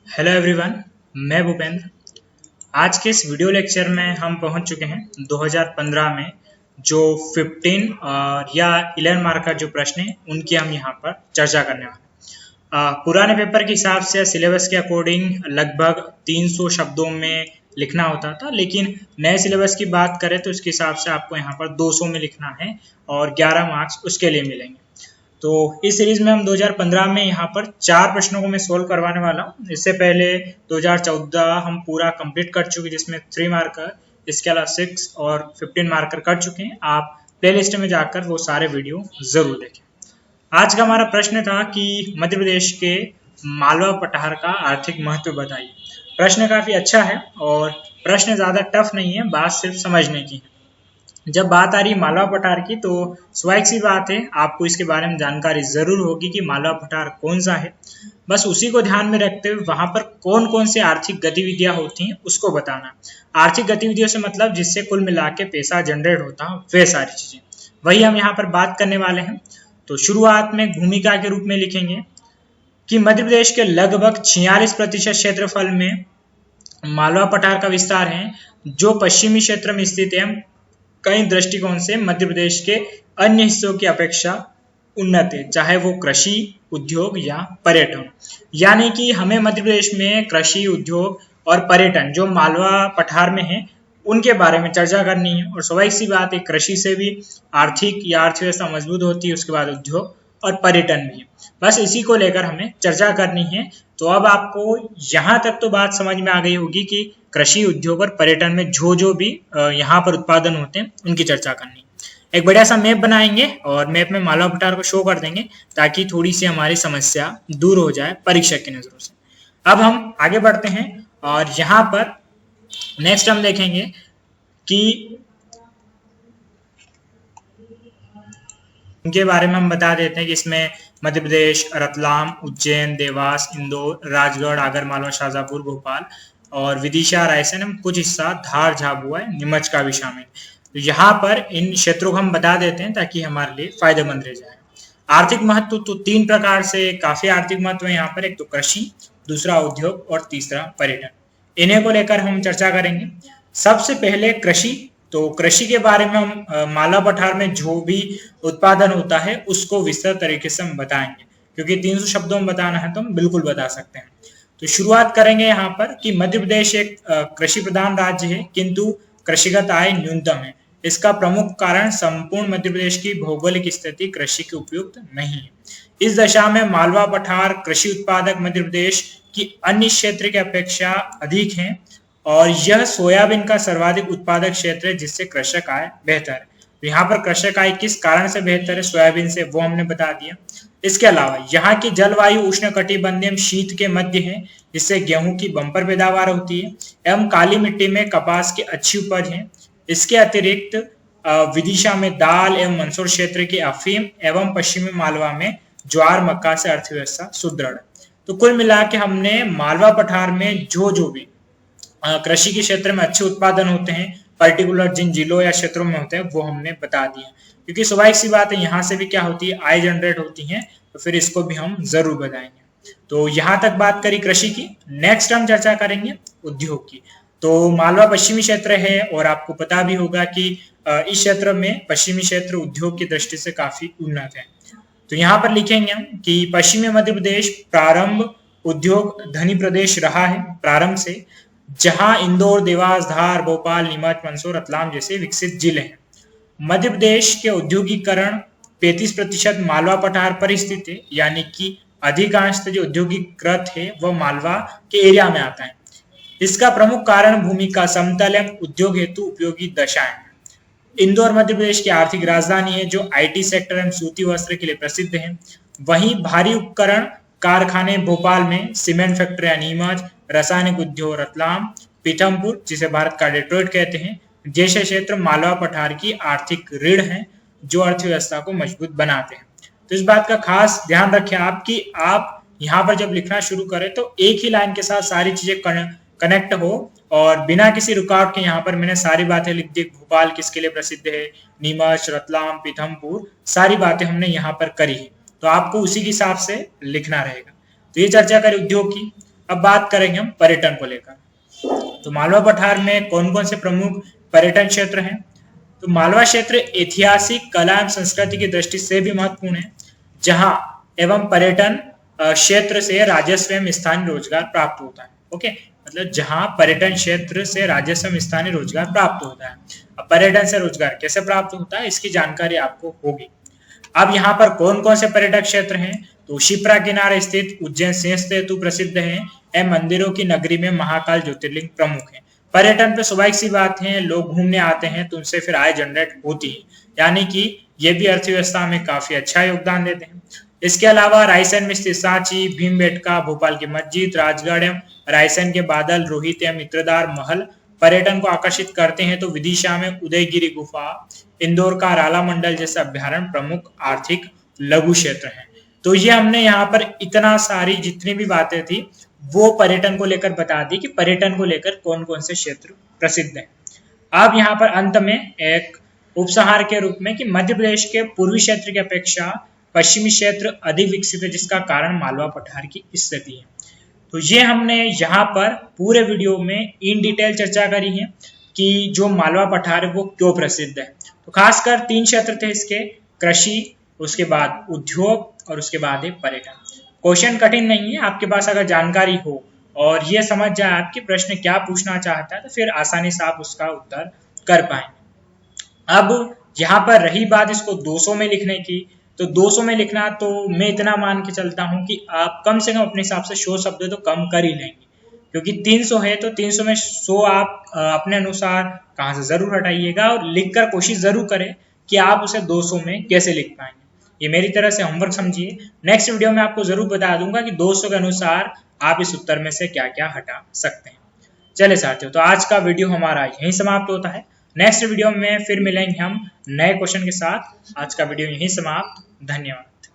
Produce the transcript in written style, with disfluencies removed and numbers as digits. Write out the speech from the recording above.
Hello everyone, मैं भूपेंद्र। आज के इस वीडियो लेक्चर में हम पहुंच चुके हैं 2015 में जो 15 या 11 मार्क का जो प्रश्न है उनकी हम यहां पर चर्चा करने वाले हैं। पुराने पेपर के हिसाब से सिलेबस के अकॉर्डिंग लगभग 300 शब्दों में लिखना होता था, लेकिन नए सिलेबस की बात करें तो उसके हिसाब से आपको यहाँ पर 200 में लिखना है और 11 मार्क्स उसके लिए मिलेंगे। तो इस सीरीज में हम 2015 में यहाँ पर 4 प्रश्नों को मैं सोल्व करवाने वाला हूँ। इससे पहले 2014 हम पूरा कंप्लीट कर चुके, जिसमें 3 मार्कर, इसके अलावा 6 और 15 मार्कर कर चुके हैं। आप प्लेलिस्ट में जाकर वो सारे वीडियो जरूर देखें। आज का हमारा प्रश्न था कि मध्य प्रदेश के मालवा पठार का आर्थिक महत्व बताइए। प्रश्न काफी अच्छा है और प्रश्न ज्यादा टफ नहीं है, बात सिर्फ समझने की है। जब बात आ रही है मालवा पठार की तो स्वाभाविक सी बात है, आपको इसके बारे में जानकारी जरूर होगी कि मालवा पठार कौन सा है। बस उसी को ध्यान में रखते हुए वहां पर कौन कौन सी आर्थिक गतिविधियां होती हैं उसको बताना। आर्थिक गतिविधियों से मतलब जिससे कुल मिला के पैसा जनरेट होता है, वे सारी चीजें वही हम यहाँ पर बात करने वाले हैं। तो शुरुआत में भूमिका के रूप में लिखेंगे कि मध्य प्रदेश के लगभग 46% क्षेत्रफल में मालवा पठार का विस्तार है, जो पश्चिमी क्षेत्र में स्थित है। कई दृष्टिकोण से मध्य प्रदेश के अन्य हिस्सों की अपेक्षा उन्नत है, चाहे वो कृषि, उद्योग या पर्यटन। यानी कि हमें मध्य प्रदेश में कृषि, उद्योग और पर्यटन जो मालवा पठार में है उनके बारे में चर्चा करनी है। और स्वाभाविक सी बात है, कृषि से भी आर्थिक या अर्थव्यवस्था मजबूत होती है, उसके बाद उद्योग और पर्यटन भी है। बस इसी को लेकर हमें चर्चा करनी है। तो अब आपको यहाँ तक तो बात समझ में आ गई होगी कि कृषि, उद्योग और पर्यटन में जो भी यहाँ पर उत्पादन होते हैं उनकी चर्चा करनी है। एक बढ़िया सा मैप बनाएंगे और मैप में मालवा पठार को शो कर देंगे ताकि थोड़ी सी हमारी समस्या दूर हो जाए परीक्षक की नजरों से। अब हम आगे बढ़ते हैं और यहाँ पर नेक्स्ट हम देखेंगे कि इनके बारे में हम बता देते हैं कि इसमें मध्य प्रदेश रतलाम, उज्जैन, देवास, इंदौर, राजगढ़, आगरमालवा, शाजापुर, भोपाल और विदिशा, रायसेन, कुछ हिस्सा धार, झाबुआ, नीमच का भी शामिल। तो यहाँ पर इन क्षेत्रों को हम बता देते हैं ताकि हमारे लिए फायदेमंद रह जाए। आर्थिक महत्व तो 3 प्रकार से काफी आर्थिक महत्व है यहाँ पर। एक तो कृषि, दूसरा उद्योग और तीसरा पर्यटन। इन्हें को लेकर हम चर्चा करेंगे। सबसे पहले कृषि। तो कृषि के बारे में हम मालवा पठार में जो भी उत्पादन होता है उसको विस्तृत तरीके से हम बताएंगे, क्योंकि 300 शब्दों में बताना है तो हम बिल्कुल बता सकते हैं। तो शुरुआत करेंगे यहाँ पर कि मध्य प्रदेश एक कृषि प्रधान राज्य है, किंतु कृषिगत आय न्यूनतम है। इसका प्रमुख कारण संपूर्ण मध्य प्रदेश की भौगोलिक स्थिति कृषि के उपयुक्त नहीं है। इस दशा में मालवा पठार कृषि उत्पादक मध्य प्रदेश की अन्य क्षेत्र की अपेक्षा अधिक है और यह सोयाबीन का सर्वाधिक उत्पादक क्षेत्र है, जिससे कृषक आय बेहतर है। तो यहाँ पर कृषक आय किस कारण से बेहतर है सोयाबीन से, वो हमने बता दिया। इसके अलावा यहाँ की जलवायु उष्णकटिबंधीय शीत के मध्य है, जिससे गेहूं की बम्पर पैदावार होती है एवं काली मिट्टी में कपास की अच्छी उपज है। इसके अतिरिक्त विदिशा में दाल एवं मंदसौर क्षेत्र की अफीम एवं पश्चिमी मालवा में ज्वार, मक्का से अर्थव्यवस्था सुदृढ़ है। तो कुल मिला के हमने मालवा पठार में जो भी कृषि के क्षेत्र में अच्छे उत्पादन होते हैं, पर्टिकुलर जिन जिलों या क्षेत्रों में होते हैं, वो हमने बता दिया। क्योंकि स्वाभाविक सी बात है, यहाँ से भी क्या होती है, आय जनरेट होती है, तो फिर इसको भी हम जरूर बताएंगे। तो यहाँ तक बात करी कृषि की। नेक्स्ट हम चर्चा करेंगे उद्योग की। तो मालवा पश्चिमी क्षेत्र है और आपको पता भी होगा कि इस क्षेत्र में पश्चिमी क्षेत्र उद्योग की दृष्टि से काफी उन्नत है। तो यहाँ पर लिखेंगे हम कि पश्चिमी मध्य प्रदेश प्रारंभ उद्योग धनी प्रदेश रहा है प्रारंभ से, जहां इंदौर, देवास, धार, भोपाल, नीमच, मंदसौर, रतलाम जैसे विकसित जिले हैं। मध्य प्रदेश के औद्योगिकरण 35% मालवा पठार पर स्थित है, यानी कि अधिकांश जो औद्योगिकृत है वह मालवा के एरिया में आता है। इसका प्रमुख कारण भूमि का समतल एवं उद्योग हेतु उपयोगी दशाएं। इंदौर मध्य प्रदेश की आर्थिक राजधानी है, जो आईटी सेक्टर एवं सूती वस्त्र के लिए प्रसिद्ध है। वहीं भारी उपकरण कारखाने भोपाल में, सीमेंट फैक्ट्री नीमच, रासायनिक उद्योग रतलाम, पीथमपुर जिसे भारत का डेट्रॉइट कहते हैं, जैसे क्षेत्र मालवा पठार की आर्थिक रीढ़ हैं, जो अर्थव्यवस्था को मजबूत बनाते हैं। तो इस बात का खास ध्यान रखें आप कि आप यहाँ पर जब लिखना शुरू करें तो एक ही लाइन के साथ सारी चीजें कनेक्ट हो और बिना किसी रुकावट के। यहाँ पर मैंने सारी बातें लिख दी, भोपाल किसके लिए प्रसिद्ध है, नीमच, रतलाम, पीथमपुर, सारी बातें हमने यहाँ पर करी है। तो आपको उसी के हिसाब से लिखना रहेगा। तो ये चर्चा करें उद्योग की। अब बात करेंगे हम पर्यटन को लेकर। तो मालवा पठार में कौन कौन से प्रमुख पर्यटन क्षेत्र हैं? तो मालवा क्षेत्र ऐतिहासिक कला एवं संस्कृति की दृष्टि से भी महत्वपूर्ण है, जहां एवं पर्यटन क्षेत्र से राजस्व एवं स्थानीय रोजगार प्राप्त होता है। ओके, मतलब जहां पर्यटन क्षेत्र से राजस्व एवं स्थानीय रोजगार प्राप्त होता है। अब पर्यटन से रोजगार कैसे प्राप्त होता है, इसकी जानकारी आपको होगी। अब यहाँ पर कौन कौन से पर्यटक क्षेत्र हैं? तो शिप्रा किनारे स्थित उज्जैन सिंह सेतु प्रसिद्ध है एवं मंदिरों की नगरी में महाकाल ज्योतिर्लिंग प्रमुख है। पर्यटन पे स्वाभाविक सी बात है, लोग घूमने आते हैं तो उनसे फिर आय जनरेट होती है, यानी कि ये भी अर्थव्यवस्था में काफी अच्छा योगदान देते हैं। इसके अलावा रायसेन में स्थित सांची, भीमबेटका, भोपाल की मस्जिद, राजगढ़ एवं रायसेन के बादल, रोहित एवं मित्रदार महल पर्यटन को आकर्षित करते हैं। तो विदिशा में उदयगिरी गुफा, इंदौर का राला मंडल जैसे अभ्यारण्य प्रमुख आर्थिक लघु क्षेत्र हैं। तो ये हमने यहाँ पर इतना सारी जितनी भी बातें थी वो पर्यटन को लेकर बता दी कि पर्यटन को लेकर कौन कौन से क्षेत्र प्रसिद्ध हैं। अब यहाँ पर अंत में एक उपसंहार के रूप में कि मध्य प्रदेश के पूर्वी क्षेत्र की अपेक्षा पश्चिमी क्षेत्र अधिक विकसित है, जिसका कारण मालवा पठार की स्थिति है। तो ये हमने यहाँ पर पूरे वीडियो में इन डिटेल चर्चा करी है कि जो मालवा पठार है वो क्यों प्रसिद्ध है। तो खासकर 3 क्षेत्र थे इसके, कृषि, उसके बाद उद्योग और उसके बाद है पर्यटन। क्वेश्चन कठिन नहीं है, आपके पास अगर जानकारी हो और ये समझ जाए आपके प्रश्न क्या पूछना चाहता है तो फिर आसानी से आप उसका उत्तर कर पाएंगे। अब यहाँ पर रही बात इसको 200 में लिखने की, तो 200 में लिखना तो मैं इतना मान के चलता हूँ कि आप कम से कम अपने हिसाब से 100 शब्द तो कम कर ही लेंगे, क्योंकि 300 है तो 300 में 100 आप अपने अनुसार कहाँ से जरूर हटाइएगा और लिखकर कोशिश जरूर करें कि आप उसे 200 में कैसे लिख पाएंगे। ये मेरी तरह से होमवर्क समझिए। नेक्स्ट वीडियो में आपको जरूर बता दूंगा कि 200 के अनुसार आप इस उत्तर में से क्या क्या हटा सकते हैं। चले साथियों, तो आज का वीडियो हमारा यहीं समाप्त होता है। नेक्स्ट वीडियो में फिर मिलेंगे हम नए क्वेश्चन के साथ। आज का वीडियो यहीं समाप्त। धन्यवाद।